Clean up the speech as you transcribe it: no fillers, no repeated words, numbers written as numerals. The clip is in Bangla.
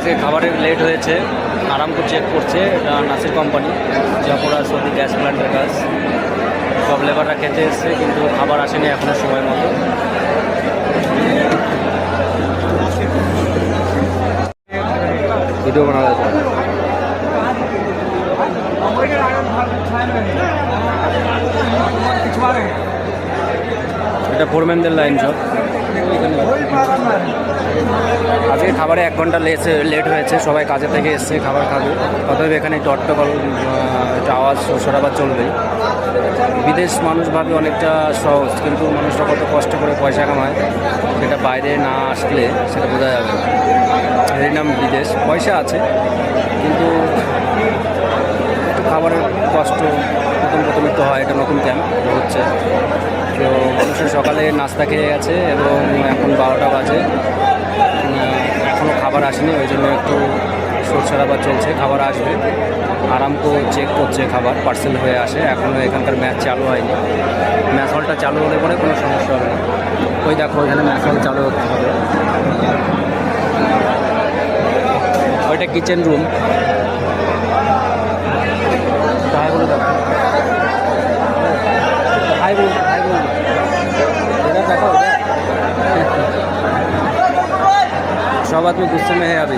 আজকে খাবারের লেট হয়েছে, আরামকো চেক করছে, এটা নাসির কোম্পানি, জাফরা সৌদি গ্যাস প্ল্যান্টের কাজ। সব লেবাররা খেতে এসছে কিন্তু খাবার আসেনি এখনো সময় মতো। ভিডিও বানানো যায় এটা ফোরম্যানদের লাইন সব। আজকে খাবারে 1 ঘন্টা লেট হয়েছে, সবাই কাজে থেকে এসছে খাবার খাবে, অতএব এখানে একটু অট্টগোল আওয়াজ শোরশরাবা চলবেই। বিদেশ মানুষ ভাবে অনেকটা সহজ, কিন্তু মানুষরা কত কষ্ট করে পয়সা কামায় সেটা বাইরে না আসলে সেটা বোঝা যাবে না। এর নাম বিদেশ, পয়সা আছে কিন্তু একটু খাবারের কষ্ট প্রথম তো হয়। এটা নতুন ক্যাম্প হচ্ছে, তো মানুষের সকালে নাস্তা খেয়ে গেছে এবং এখন 12টা বাজে, এখনও খাবার আসেনি, ওই জন্য একটু শোরশরাবা চলছে। খাবার আসবে, আরামকো চেক করছে খাবার পার্সেল হয়ে আসে। এখনও এখানকার ম্যাচ চালু হয়নি, ম্যাচ হলটা চালু হলে পরে কোনো সমস্যা হবে না। ওই দেখো ওইখানে ম্যাচ হল চালু হতে হবে। ওইটা কিচেন রুম, হাই দেখো सब आदमी गुस्से में है अभी।